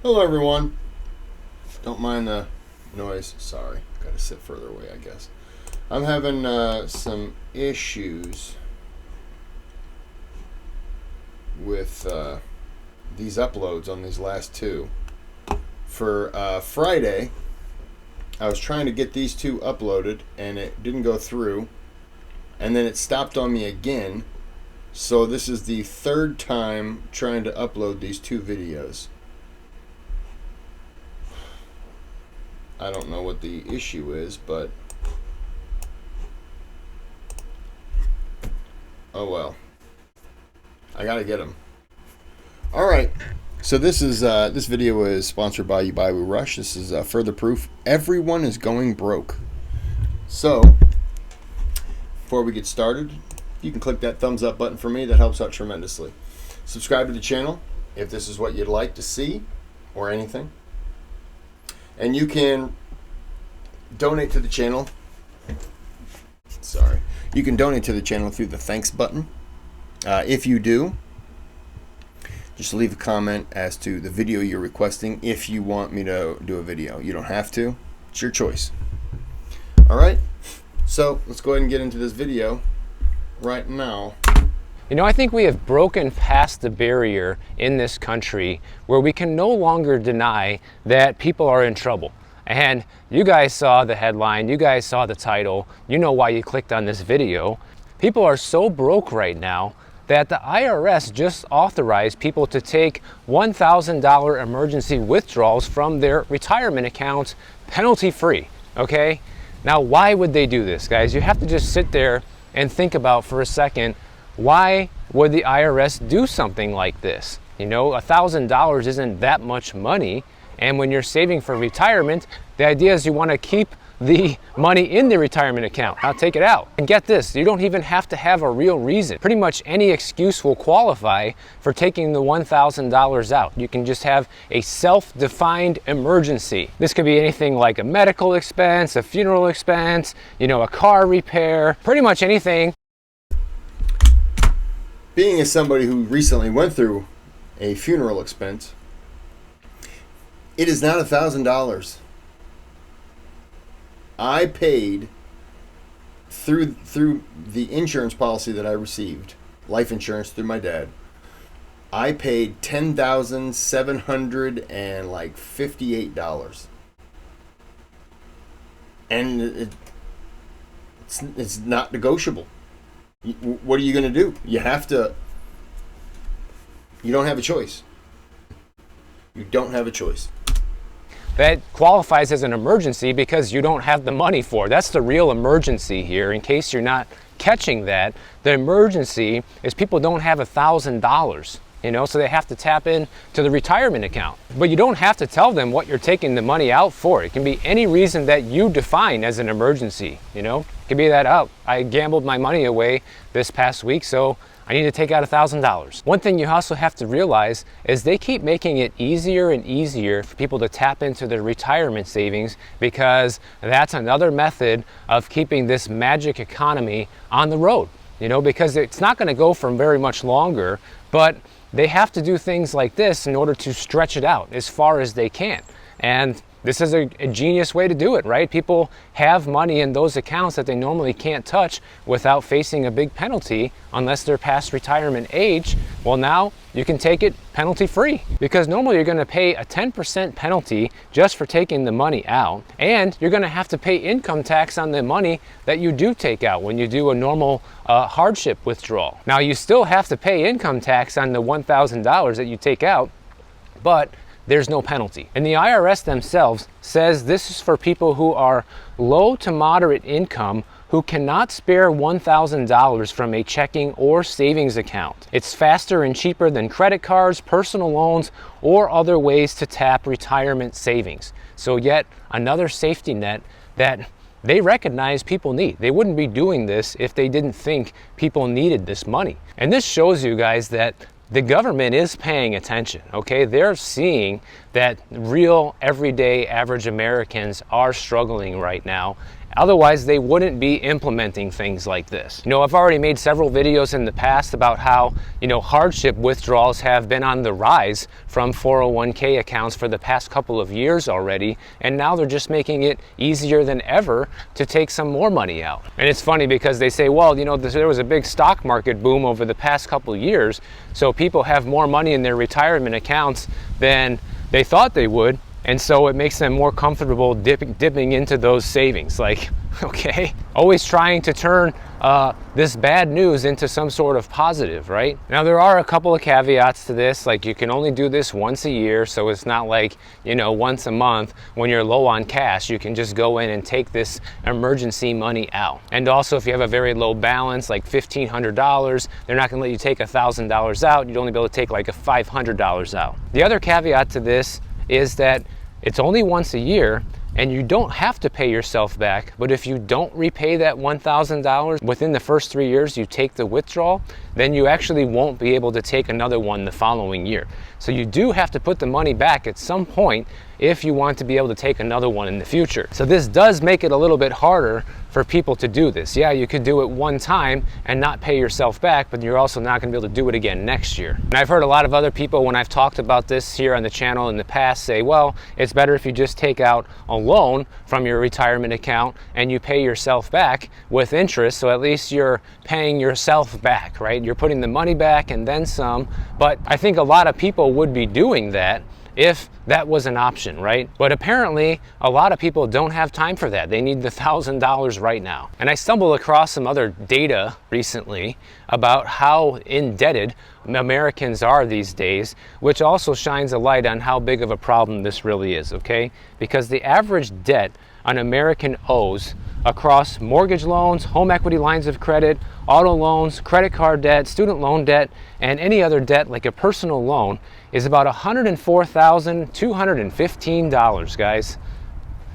Hello everyone. Don't mind the noise. Sorry, gotta sit further away, I guess. I'm having some issues with these uploads on these last two. For Friday, I was trying to get these two uploaded and it didn't go through, and then it stopped on me again. So this is the third time trying to upload these two videos. I don't know what the issue is, but oh well. I gotta get them. All right. So this video is sponsored by YouBuyWeRush. This is further proof everyone is going broke. So before we get started, you can click that thumbs up button for me. That helps out tremendously. Subscribe to the channel if this is what you'd like to see or anything. And you can donate to the channel. Sorry. You can donate to the channel through the thanks button. If you do, just leave a comment as to the video you're requesting if you want me to do a video. You don't have to. It's your choice. All right. So let's go ahead and get into this video right now. You know, I think we have broken past the barrier in this country where we can no longer deny that people are in trouble. And you guys saw the headline, you guys saw the title, you know why you clicked on this video. People are so broke right now that the IRS just authorized people to take $1,000 emergency withdrawals from their retirement accounts penalty free, okay? Now, why would they do this, guys? You have to just sit there and think about for a second, why would the IRS do something like this? You know, $1,000 isn't that much money. And when you're saving for retirement, the idea is you want to keep the money in the retirement account, not take it out. And get this, you don't even have to have a real reason. Pretty much any excuse will qualify for taking the $1,000 out. You can just have a self-defined emergency. This could be anything like a medical expense, a funeral expense, you know, a car repair, pretty much anything. Being as somebody who recently went through a funeral expense, it is not $1,000. I paid through the insurance policy that I received, life insurance through my dad. I paid $10,758, and it's not negotiable. What are you going to do? You have to. You don't have a choice. You don't have a choice. That qualifies as an emergency because you don't have the money for it. That's the real emergency here. In case you're not catching that, the emergency is people don't have $1,000, you know, so they have to tap in to the retirement account. But you don't have to tell them what you're taking the money out for. It can be any reason that you define as an emergency, you know. It could be that, oh, I gambled my money away this past week, so I need to take out $1,000. One thing you also have to realize is they keep making it easier and easier for people to tap into their retirement savings, because that's another method of keeping this magic economy on the road, you know, because it's not going to go for very much longer, but they have to do things like this in order to stretch it out as far as they can. And this is a genius way to do it, right? People have money in those accounts that they normally can't touch without facing a big penalty unless they're past retirement age. Well, now you can take it penalty free, because normally you're going to pay a 10% penalty just for taking the money out, and you're going to have to pay income tax on the money that you do take out when you do a normal hardship withdrawal. Now, you still have to pay income tax on the $1,000 that you take out, but there's no penalty. And the IRS themselves says this is for people who are low to moderate income who cannot spare $1,000 from a checking or savings account. It's faster and cheaper than credit cards, personal loans, or other ways to tap retirement savings. So yet another safety net that they recognize people need. They wouldn't be doing this if they didn't think people needed this money. And this shows you guys that the government is paying attention, okay? They're seeing that real, everyday, average Americans are struggling right now, Otherwise, they wouldn't be implementing things like this. You know, I've already made several videos in the past about how, you know, hardship withdrawals have been on the rise from 401k accounts for the past couple of years already, and now they're just making it easier than ever to take some more money out. And it's funny because they say, well, you know, there was a big stock market boom over the past couple of years, so people have more money in their retirement accounts than they thought they would, and so it makes them more comfortable dipping into those savings. Like, okay, always trying to turn this bad news into some sort of positive, right? Now, there are a couple of caveats to this, like you can only do this once a year, so it's not like, you know, once a month when you're low on cash, you can just go in and take this emergency money out. And also, if you have a very low balance, like $1,500, they're not gonna let you take $1,000 out, you'd only be able to take like a $500 out. The other caveat to this is that it's only once a year and you don't have to pay yourself back, but if you don't repay that $1,000 within the first 3 years you take the withdrawal, then you actually won't be able to take another one the following year. So you do have to put the money back at some point if you want to be able to take another one in the future. So this does make it a little bit harder for people to do this. Yeah, you could do it one time and not pay yourself back, but you're also not gonna be able to do it again next year. And I've heard a lot of other people, when I've talked about this here on the channel in the past, say, well, it's better if you just take out a loan from your retirement account and you pay yourself back with interest, so at least you're paying yourself back, right? You're putting the money back and then some, but I think a lot of people would be doing that if that was an option, right? But apparently a lot of people don't have time for that. They need the $1,000 right now. And I stumbled across some other data recently about how indebted Americans are these days, which also shines a light on how big of a problem this really is, okay? Because the average debt an American owes across mortgage loans, home equity lines of credit, auto loans, credit card debt, student loan debt, and any other debt like a personal loan is about $104,215, guys.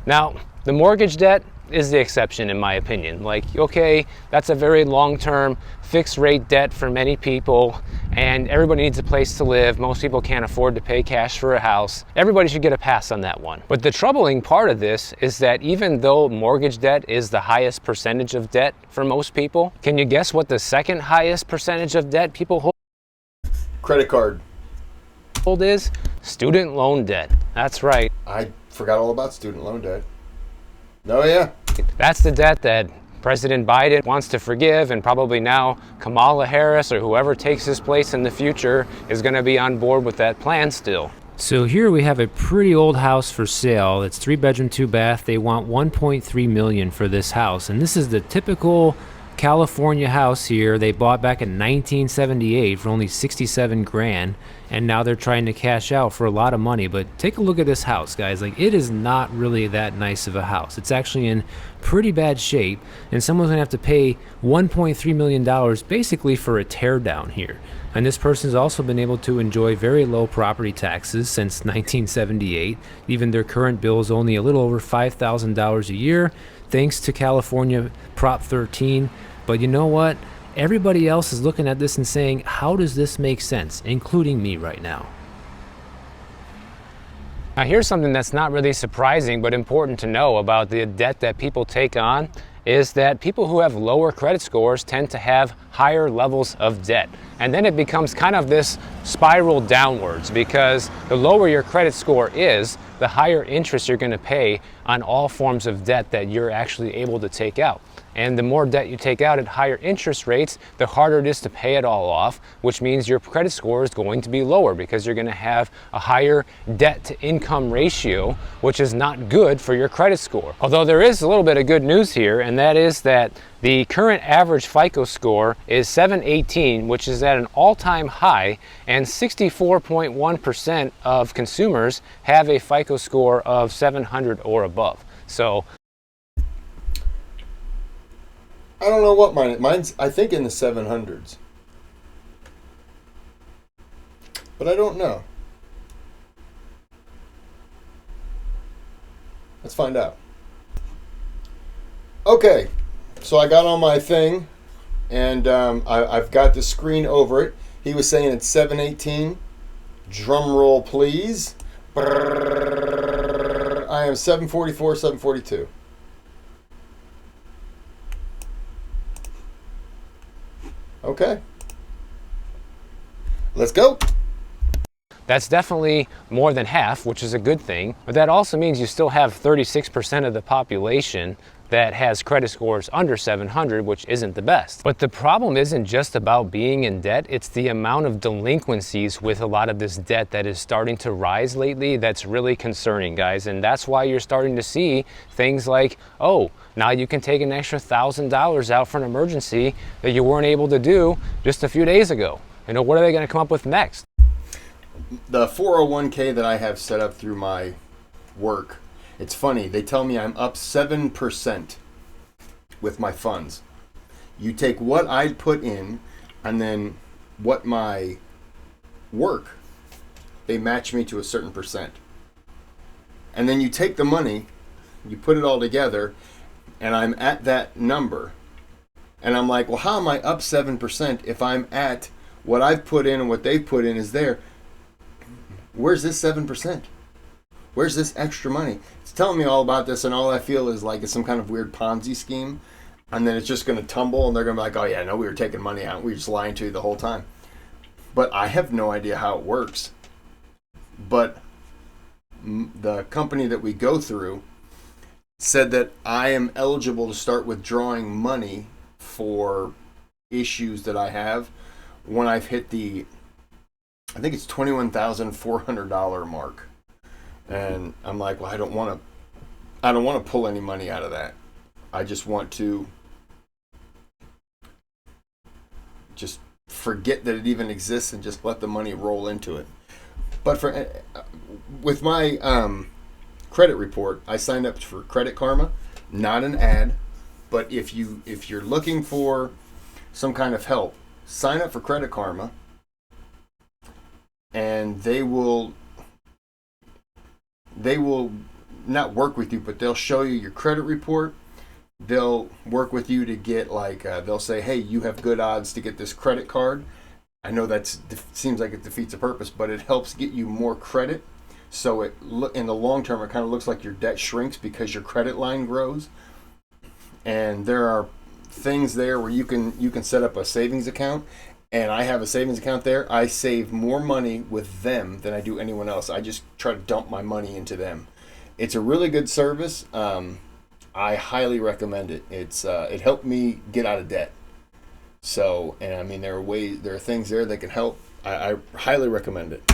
Now, the mortgage debt is the exception in my opinion. Like, okay, that's a very long-term fixed rate debt for many people, and everybody needs a place to live. Most people can't afford to pay cash for a house. Everybody should get a pass on that one. But the troubling part of this is that even though mortgage debt is the highest percentage of debt for most people, can you guess what the second highest percentage of debt people hold? Credit card. Is student loan debt. That's right. I forgot all about student loan debt. Oh yeah. That's the debt that President Biden wants to forgive, and probably now Kamala Harris or whoever takes his place in the future is going to be on board with that plan still. So here we have a pretty old house for sale. It's 3-bedroom, 2-bath. They want $1.3 million for this house, and this is the typical California house here. They bought back in 1978 for only 67 grand, and now they're trying to cash out for a lot of money. But take a look at this house, guys. Like, it is not really that nice of a house. It's actually in pretty bad shape, and someone's gonna have to pay $1.3 million basically for a tear down here. And this person's also been able to enjoy very low property taxes since 1978. Even their current bill is only a little over $5,000 a year, thanks to California Prop 13. But you know what? Everybody else is looking at this and saying, how does this make sense, including me right now? Now, here's something that's not really surprising but important to know about the debt that people take on, is that people who have lower credit scores tend to have higher levels of debt. And then it becomes kind of this spiral downwards, because the lower your credit score is, the higher interest you're going to pay on all forms of debt that you're actually able to take out. And the more debt you take out at higher interest rates, the harder it is to pay it all off, which means your credit score is going to be lower because you're going to have a higher debt to income ratio, which is not good for your credit score. Although there is a little bit of good news here, and that is that the current average FICO score is 718, which is at an all-time high, and 64.1% of consumers have a FICO score of 700 or above. So I don't know what mine's I think in the 700s. But I don't know. Let's find out. Okay, so I got on my thing, and I've got the screen over it. He was saying it's 718. Drum roll, please. I am 744, 742. Okay. Let's go. That's definitely more than half, which is a good thing. But that also means you still have 36% of the population that has credit scores under 700, which isn't the best. But the problem isn't just about being in debt, it's the amount of delinquencies with a lot of this debt that is starting to rise lately that's really concerning, guys. And that's why you're starting to see things like, oh, now you can take an extra $1,000 out for an emergency that you weren't able to do just a few days ago. You know, what are they gonna come up with next? The 401k that I have set up through my work, it's funny. They tell me I'm up 7% with my funds. You take what I put in and then what my work, they match me to a certain percent. And then you take the money, you put it all together, and I'm at that number. And I'm like, well, how am I up 7% if I'm at what I've put in and what they've put in is there? Where's this 7%? Where's this extra money? It's telling me all about this, and all I feel is like it's some kind of weird Ponzi scheme, and then it's just going to tumble, and they're going to be like, oh yeah, no, we were taking money out. We were just lying to you the whole time. But I have no idea how it works. But the company that we go through said that I am eligible to start withdrawing money for issues that I have when I've hit the, I think it's $21,400 mark. And I'm like, well, I don't want to pull any money out of that. I just want to just forget that it even exists and just let the money roll into it. But with my credit report, I signed up for Credit Karma, not an ad, but if you're looking for some kind of help, sign up for Credit Karma, and they will not work with you, but they'll show you your credit report. They'll work with you to get they'll say, hey, you have good odds to get this credit card. I know that seems like it defeats the purpose, but it helps get you more credit. So in the long term, it kind of looks like your debt shrinks because your credit line grows. And there are things there where you can set up a savings account. And I have a savings account there. I save more money with them than I do anyone else. I just try to dump my money into them. It's a really good service. I highly recommend it. It helped me get out of debt. So, and I mean, there are things there that can help. I highly recommend it.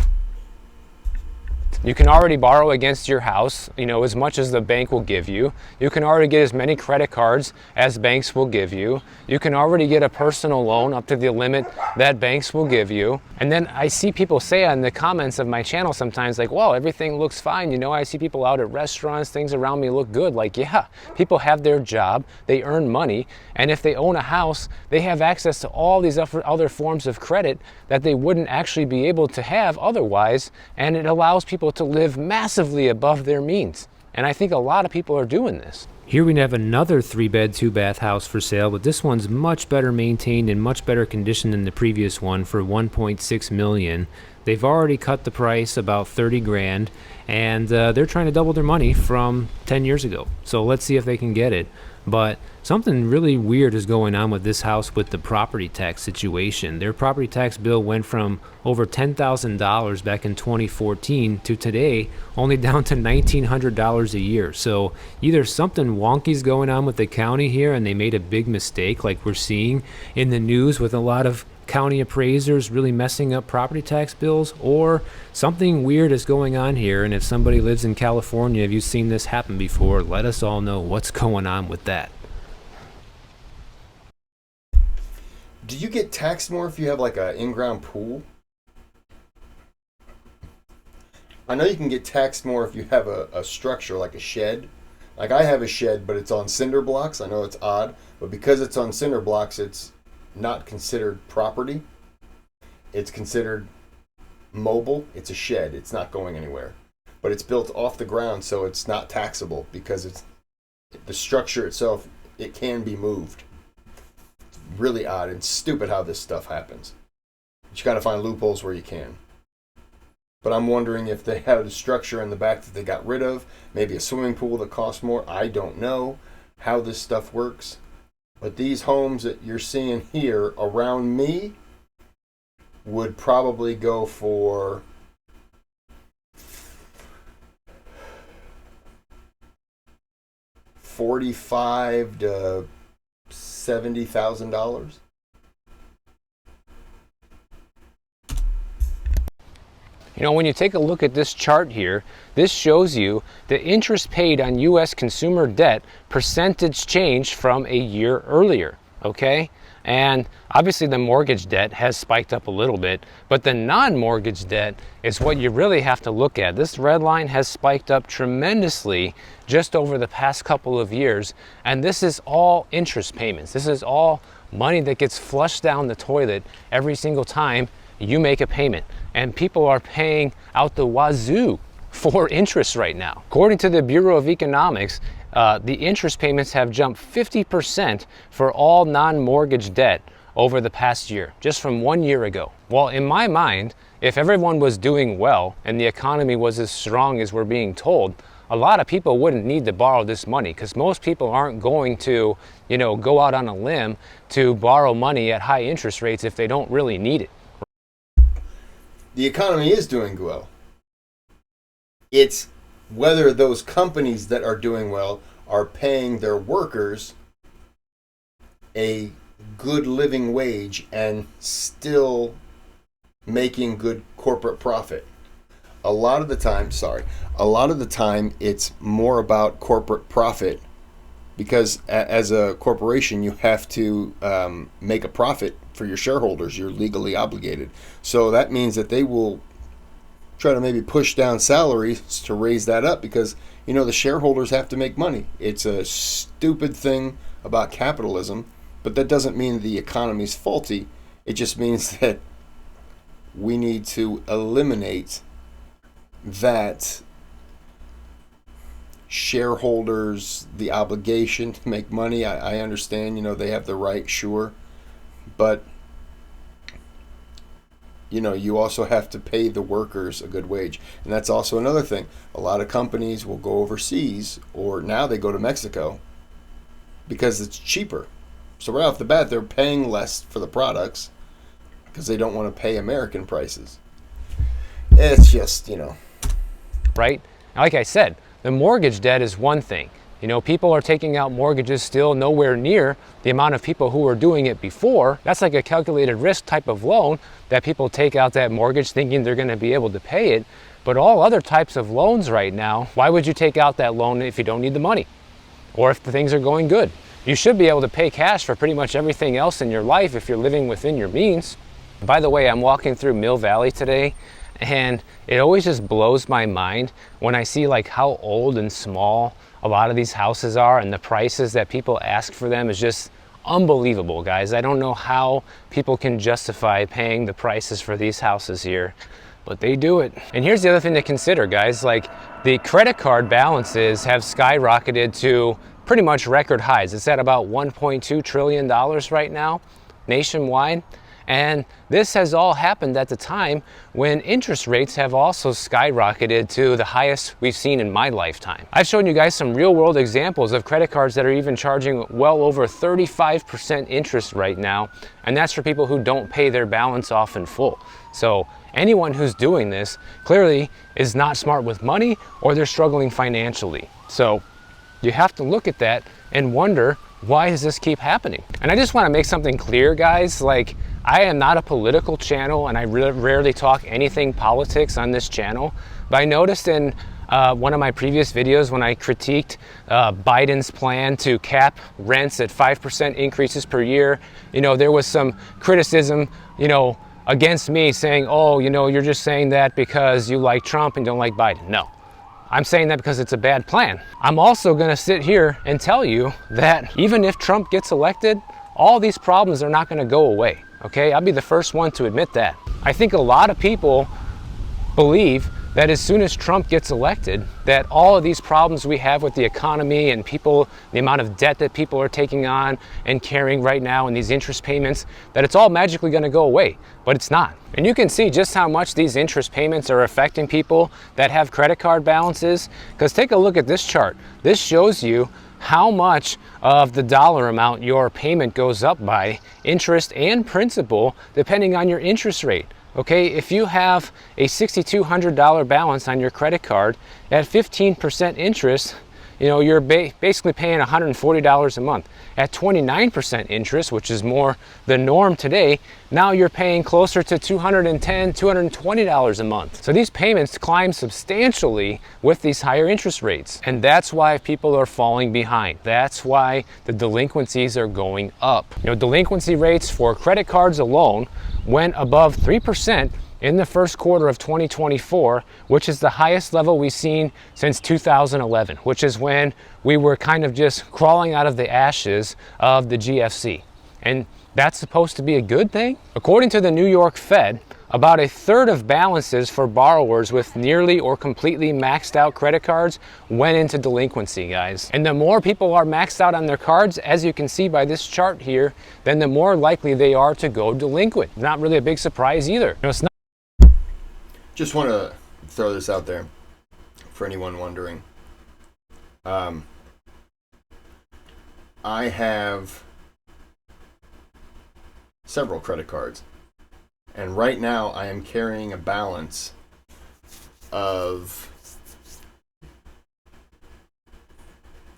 You can already borrow against your house, as much as the bank will give you. You can already get as many credit cards as banks will give you. You can already get a personal loan up to the limit that banks will give you. And then I see people say on the comments of my channel sometimes like, wow, everything looks fine. I see people out at restaurants, things around me look good. Like, yeah, people have their job, they earn money, and if they own a house, they have access to all these other forms of credit that they wouldn't actually be able to have otherwise, and it allows people to live massively above their means. And I think a lot of people are doing this. Here we have another 3-bed, 2-bath house for sale, but this one's much better maintained and much better condition than the previous one for $1.6 million. They've already cut the price about 30 grand, and they're trying to double their money from 10 years ago. So let's see if they can get it. But something really weird is going on with this house with the property tax situation. Their property tax bill went from over $10,000 back in 2014 to today only down to $1,900 a year. So either something wonky's going on with the county here and they made a big mistake like we're seeing in the news with a lot of county appraisers really messing up property tax bills, or something weird is going on here. And if somebody lives in California, have you seen this happen before? Let us all know what's going on with that. Do you get taxed more if you have like an in-ground pool? I know you can get taxed more if you have a structure like a shed. Like I have a shed, but it's on cinder blocks. I know it's odd, but because it's on cinder blocks, it's not considered property. It's considered mobile. It's a shed. It's not going anywhere. But it's built off the ground, so it's not taxable because it's the structure itself, it can be moved. It's really odd and stupid how this stuff happens. But you got to find loopholes where you can. But I'm wondering if they had a structure in the back that they got rid of, maybe a swimming pool that costs more. I don't know how this stuff works. But these homes that you're seeing here around me would probably go for $45,000 to $70,000. You know, when you take a look at this chart here, this shows you the interest paid on U.S. consumer debt percentage change from a year earlier, okay? And obviously the mortgage debt has spiked up a little bit, but the non-mortgage debt is what you really have to look at. This red line has spiked up tremendously just over the past couple of years, and this is all interest payments. This is all money that gets flushed down the toilet every single time you make a payment, and people are paying out the wazoo for interest right now. According to the Bureau of Economics, the interest payments have jumped 50% for all non-mortgage debt over the past year, just from 1 year ago. Well, in my mind, if everyone was doing well and the economy was as strong as we're being told, a lot of people wouldn't need to borrow this money, because most people aren't going to, you know, go out on a limb to borrow money at high interest rates if they don't really need it. The economy is doing well. It's whether those companies that are doing well are paying their workers a good living wage and still making good corporate profit. A lot of the time it's more about corporate profit, because as a corporation you have to make a profit for your shareholders. You're legally obligated. So that means that they will try to maybe push down salaries to raise that up, because, you know, the shareholders have to make money. It's a stupid thing about capitalism, but that doesn't mean the economy's faulty. It just means that we need to eliminate that shareholders, the obligation to make money. I understand, you know, they have the right, sure, but, you know, you also have to pay the workers a good wage. And that's also another thing. A lot of companies will go overseas, or now they go to Mexico because it's cheaper. So right off the bat, they're paying less for the products because they don't want to pay American prices. It's just, you know. Right? Like I said, the mortgage debt is one thing. You know, people are taking out mortgages still nowhere near the amount of people who were doing it before. That's like a calculated risk type of loan that people take out that mortgage thinking they're going to be able to pay it. But all other types of loans right now, why would you take out that loan if you don't need the money? Or if the things are going good? You should be able to pay cash for pretty much everything else in your life if you're living within your means. By the way, I'm walking through Mill Valley today, and it always just blows my mind when I see like how old and small a lot of these houses are, and the prices that people ask for them is just unbelievable, guys. I don't know how people can justify paying the prices for these houses here, but they do it. And here's the other thing to consider, guys. Like, the credit card balances have skyrocketed to pretty much record highs. It's at about $1.2 trillion right now nationwide. And this has all happened at the time when interest rates have also skyrocketed to the highest we've seen in my lifetime. I've shown you guys some real world examples of credit cards that are even charging well over 35% interest right now. And that's for people who don't pay their balance off in full. So anyone who's doing this clearly is not smart with money, or they're struggling financially. So you have to look at that and wonder, why does this keep happening? And I just want to make something clear, guys. Like, I am not a political channel, and I rarely talk anything politics on this channel. But I noticed in one of my previous videos when I critiqued Biden's plan to cap rents at 5% increases per year, you know, there was some criticism, you know, against me saying, oh, you know, you're just saying that because you like Trump and don't like Biden. No. I'm saying that because it's a bad plan. I'm also going to sit here and tell you that even if Trump gets elected, all these problems are not going to go away. Okay, I'll be the first one to admit that. I think a lot of people believe that as soon as Trump gets elected, that all of these problems we have with the economy and people, the amount of debt that people are taking on and carrying right now and these interest payments, that it's all magically going to go away, but it's not. And you can see just how much these interest payments are affecting people that have credit card balances, because take a look at this chart. This shows you how much of the dollar amount your payment goes up by, interest and principal, depending on your interest rate. Okay, if you have a $6,200 balance on your credit card at 15% interest, you know, you're basically paying $140 a month. At 29% interest, which is more the norm today, now you're paying closer to $210, $220 a month. So these payments climb substantially with these higher interest rates. And that's why people are falling behind. That's why the delinquencies are going up. You know, delinquency rates for credit cards alone went above 3% in the first quarter of 2024, which is the highest level we've seen since 2011, which is when we were kind of just crawling out of the ashes of the GFC. And that's supposed to be a good thing? According to the New York Fed, about a third of balances for borrowers with nearly or completely maxed out credit cards went into delinquency, guys. And the more people are maxed out on their cards, as you can see by this chart here, then the more likely they are to go delinquent. Not really a big surprise either. You know, it's not. Just want to throw this out there for anyone wondering. I have several credit cards, and right now I am carrying a balance of,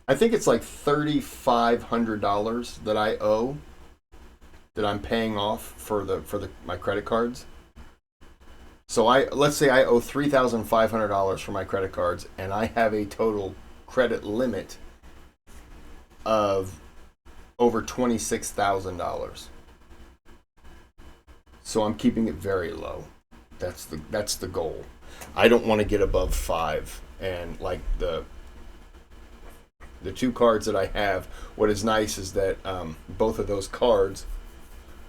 I think it's like $3,500 that I owe, that I'm paying off for my credit cards. So let's say I owe $3,500 for my credit cards, and I have a total credit limit of over $26,000. So I'm keeping it very low. That's the goal. I don't want to get above 5. And like the two cards that I have, what is nice is that both of those cards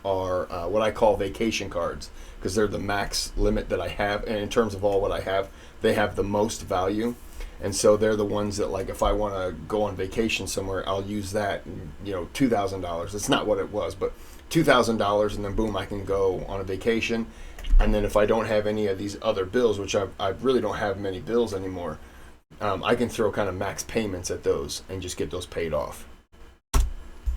are what I call vacation cards, because they're the max limit that I have, and in terms of all what I have, they have the most value. And so they're the ones that, like, if I want to go on vacation somewhere, I'll use that, and, you know, $2,000. It's not what it was, but $2,000, and then boom, I can go on a vacation. And then if I don't have any of these other bills, which I really don't have many bills anymore, I can throw kind of max payments at those and just get those paid off.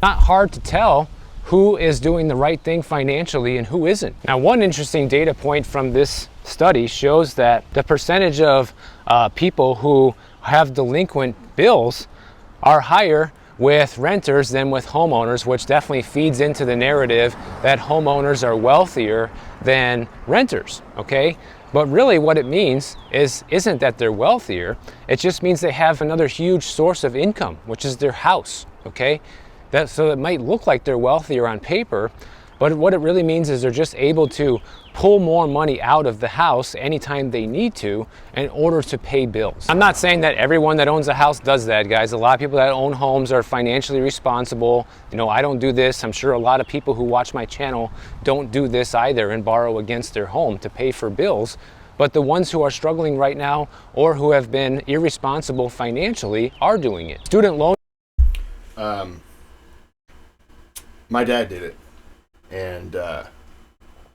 Not hard to tell who is doing the right thing financially and who isn't. Now, one interesting data point from this study shows that the percentage of people who have delinquent bills are higher with renters than with homeowners, which definitely feeds into the narrative that homeowners are wealthier than renters, okay? But really what it means isn't that they're wealthier, it just means they have another huge source of income, which is their house, okay? So it might look like they're wealthier on paper, but what it really means is they're just able to pull more money out of the house anytime they need to in order to pay bills. I'm not saying that everyone that owns a house does that, guys. A lot of people that own homes are financially responsible. You know, I don't do this. I'm sure a lot of people who watch my channel don't do this either and borrow against their home to pay for bills. But the ones who are struggling right now or who have been irresponsible financially are doing it. Student loan. My dad did it, and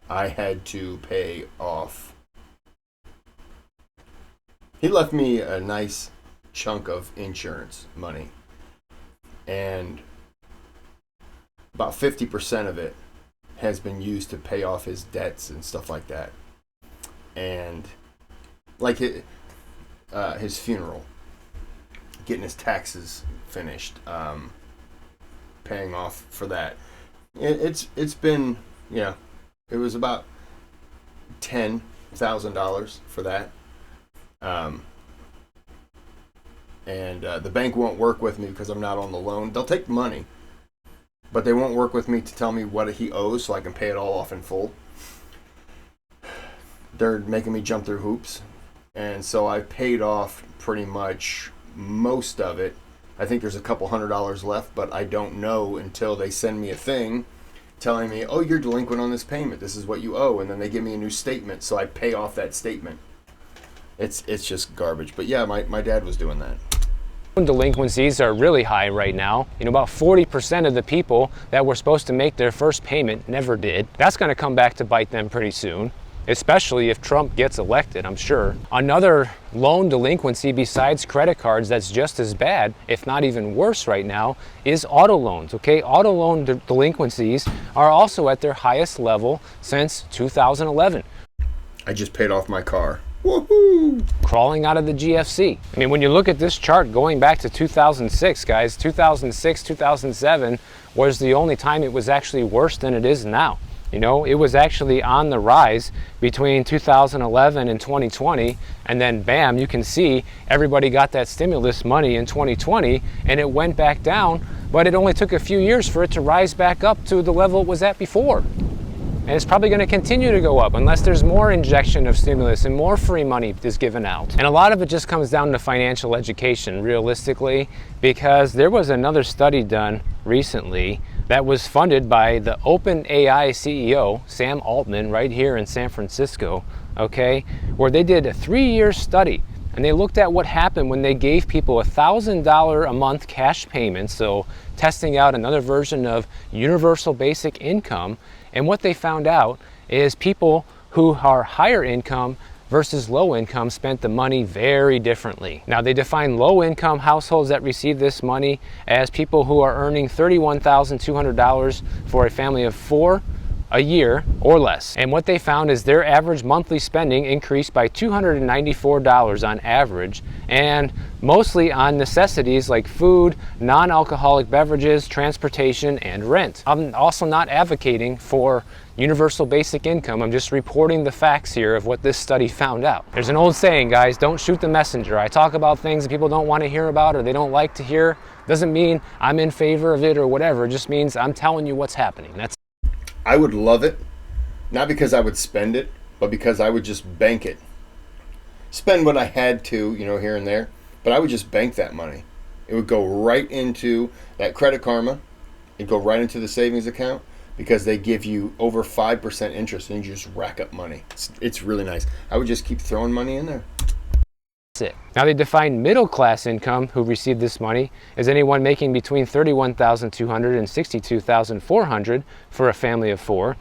I had to pay off. He left me a nice chunk of insurance money, and about 50% of it has been used to pay off his debts and stuff like that. And like his funeral, getting his taxes finished, paying off for that. It's been, yeah, it was about $10,000 for that. And the bank won't work with me because I'm not on the loan. They'll take the money, but they won't work with me to tell me what he owes so I can pay it all off in full. They're making me jump through hoops. And so I paid off pretty much most of it. I think there's a couple $100 left, but I don't know until they send me a thing telling me, oh, you're delinquent on this payment. This is what you owe. And then they give me a new statement, so I pay off that statement. It's just garbage. But yeah, my dad was doing that. Delinquencies are really high right now. About 40% of the people that were supposed to make their first payment never did. That's going to come back to bite them pretty soon, especially if Trump gets elected, I'm sure. Another loan delinquency besides credit cards that's just as bad, if not even worse right now, is auto loans, okay? Auto loan delinquencies are also at their highest level since 2011. I just paid off my car. Woohoo! Crawling out of the GFC. When you look at this chart going back to 2006, guys, 2006, 2007 was the only time it was actually worse than it is now. It was actually on the rise between 2011 and 2020, and then bam, you can see everybody got that stimulus money in 2020, and it went back down, but it only took a few years for it to rise back up to the level it was at before. And it's probably going to continue to go up unless there's more injection of stimulus and more free money is given out. And a lot of it just comes down to financial education, realistically, because there was another study done recently that was funded by the OpenAI CEO, Sam Altman, right here in San Francisco, okay, where they did a 3-year study. And they looked at what happened when they gave people $1,000 a month cash payments, so testing out another version of universal basic income. And what they found out is people who are higher income versus low income spent the money very differently. Now, they define low income households that receive this money as people who are earning $31,200 for a family of 4 a year or less. And what they found is their average monthly spending increased by $294 on average, and mostly on necessities like food, non-alcoholic beverages, transportation, and rent. I'm also not advocating for universal basic income. I'm just reporting the facts here of what this study found out. There's an old saying, guys, don't shoot the messenger. I talk about things that people don't want to hear about or they don't like to hear. Doesn't mean I'm in favor of it or whatever. It just means I'm telling you what's happening. I would love it, not because I would spend it, but because I would just bank it. Spend what I had to, here and there, but I would just bank that money. It would go right into that Credit Karma. It'd go right into the savings account because they give you over 5% interest and you just rack up money. It's really nice. I would just keep throwing money in there. It. Now, they define middle class income who receive this money as anyone making between $31,200 and $62,400 for a family of 4.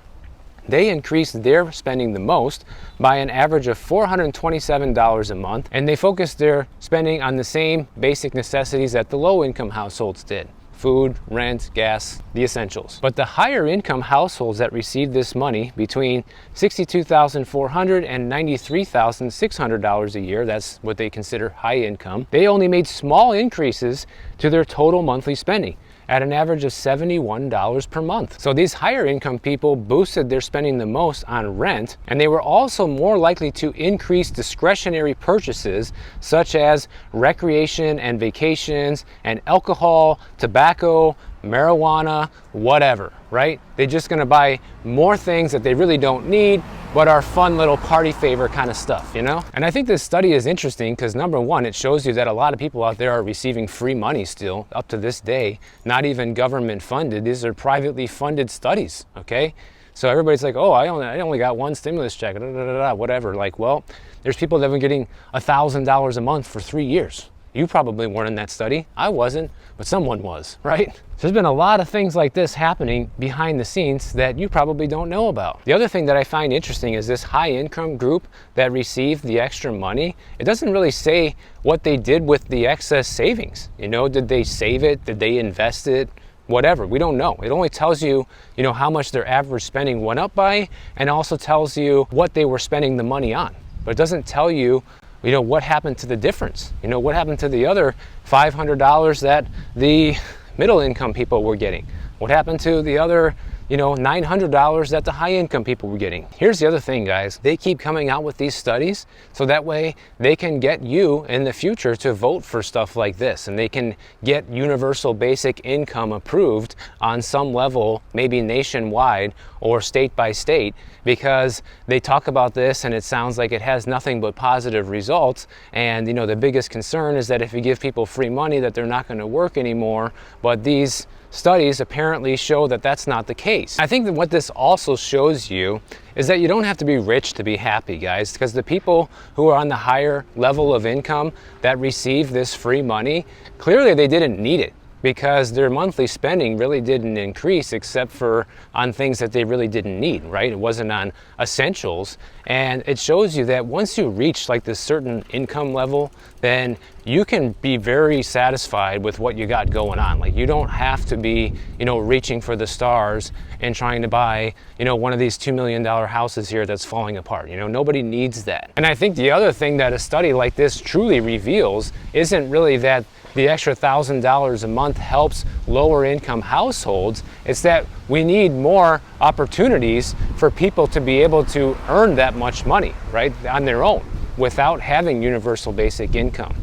They increased their spending the most by an average of $427 a month, and they focused their spending on the same basic necessities that the low income households did: food, rent, gas, the essentials. But the higher income households that received this money between $62,400 and $93,600 a year, that's what they consider high income, they only made small increases to their total monthly spending at an average of $71 per month. So these higher income people boosted their spending the most on rent, and they were also more likely to increase discretionary purchases such as recreation and vacations and alcohol, tobacco, marijuana, whatever, right? They're just gonna buy more things that they really don't need, but are fun little party favor kind of stuff, And I think this study is interesting because number one, it shows you that a lot of people out there are receiving free money still up to this day, not even government funded. These are privately funded studies, okay? So everybody's like, oh, I only got one stimulus check, whatever. Like, well, there's people that have been getting $1,000 a month for 3 years. You probably weren't in that study. I wasn't, but someone was, right? So there's been a lot of things like this happening behind the scenes that you probably don't know about. The other thing that I find interesting is this high income group that received the extra money. It doesn't really say what they did with the excess savings. Did they save it? Did they invest it? Whatever, we don't know. It only tells you, how much their average spending went up by, and also tells you what they were spending the money on. But it doesn't tell you, what happened to the difference? What happened to the other $500 that the middle income people were getting? What happened to the other, $900 that the high income people were getting? Here's the other thing, guys. They keep coming out with these studies so that way they can get you in the future to vote for stuff like this, and they can get universal basic income approved on some level, maybe nationwide or state by state, because they talk about this and it sounds like it has nothing but positive results. And the biggest concern is that if you give people free money that they're not going to work anymore. But these studies apparently show that that's not the case. I think that what this also shows you is that you don't have to be rich to be happy, guys, because the people who are on the higher level of income that receive this free money, clearly they didn't need it, because their monthly spending really didn't increase except for on things that they really didn't need, right? It wasn't on essentials. And it shows you that once you reach like this certain income level, then you can be very satisfied with what you got going on. Like, you don't have to be, reaching for the stars and trying to buy, one of these $2 million houses here that's falling apart. Nobody needs that. And I think the other thing that a study like this truly reveals isn't really that the extra $1,000 a month helps lower income households. It's that we need more opportunities for people to be able to earn that much money, right, on their own without having universal basic income.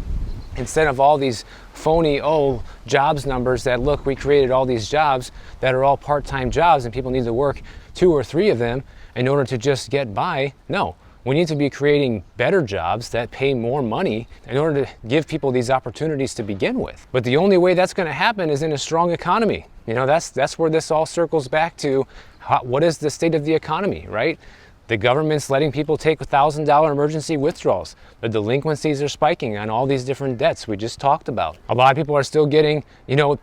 Instead of all these phony, jobs numbers that, look, we created all these jobs that are all part-time jobs and people need to work 2 or 3 of them in order to just get by. No. We need to be creating better jobs that pay more money in order to give people these opportunities to begin with. But the only way that's going to happen is in a strong economy. That's where this all circles back to what is the state of the economy, right? The government's letting people take $1,000 emergency withdrawals. The delinquencies are spiking on all these different debts we just talked about. A lot of people are still getting,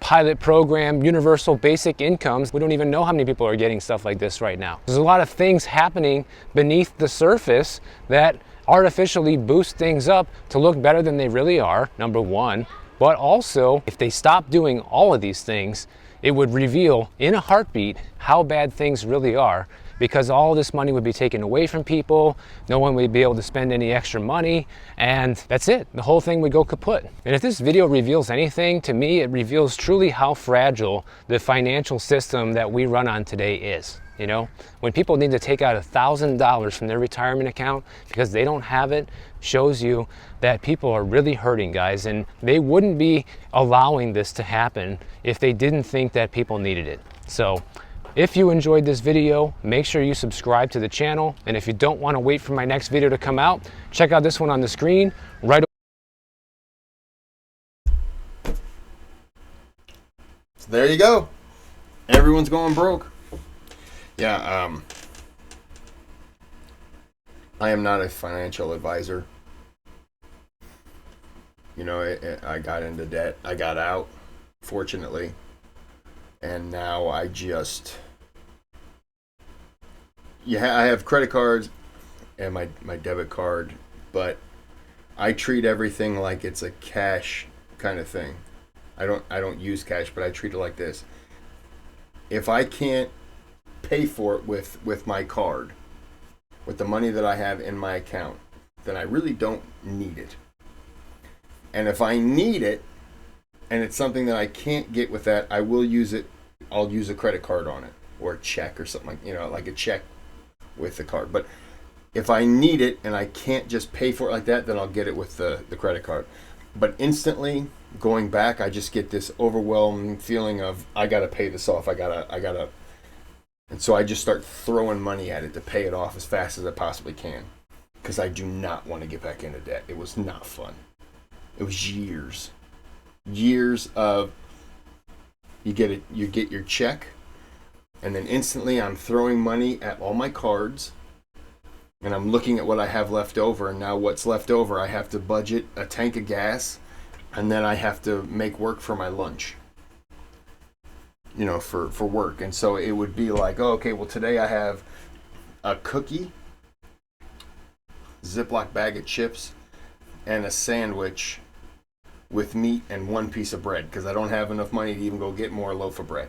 pilot program, universal basic incomes. We don't even know how many people are getting stuff like this right now. There's a lot of things happening beneath the surface that artificially boost things up to look better than they really are, number one. But also, if they stop doing all of these things, it would reveal in a heartbeat how bad things really are, because all this money would be taken away from people, no one would be able to spend any extra money, and that's it. The whole thing would go kaput. And if this video reveals anything, to me, it reveals truly how fragile the financial system that we run on today is. When people need to take out $1,000 from their retirement account because they don't have it, shows you that people are really hurting, guys, and they wouldn't be allowing this to happen if they didn't think that people needed it. So, if you enjoyed this video, make sure you subscribe to the channel. And if you don't want to wait for my next video to come out, check out this one on the screen right away. So there you go. Everyone's going broke. Yeah, I am not a financial advisor. I got into debt. I got out, fortunately. And now I have credit cards and my debit card, but I treat everything like it's a cash kind of thing. I don't use cash, but I treat it like this. If I can't pay for it with my card, with the money that I have in my account, then I really don't need it. And if I need it, and it's something that I can't get with that, I will use it. I'll use a credit card on it, or a check, or something like a check with the card. But if I need it and I can't just pay for it like that, then I'll get it with the credit card. But instantly going back, I just get this overwhelming feeling of, I gotta pay this off. I gotta, and so I just start throwing money at it to pay it off as fast as I possibly can, because I do not want to get back into debt. It was not fun. It was years of, you get your check, and then instantly I'm throwing money at all my cards, and I'm looking at what I have left over, and now what's left over, I have to budget a tank of gas, and then I have to make work for my lunch, for work. And so it would be like, oh, okay, well, today I have a cookie, Ziploc bag of chips, and a sandwich with meat and 1 piece of bread, because I don't have enough money to even go get more loaf of bread.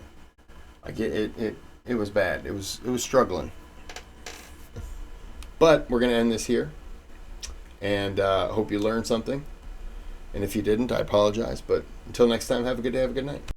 It was bad. It was struggling. But we're going to end this here, and hope you learned something. And if you didn't, I apologize. But until next time, have a good day, have a good night.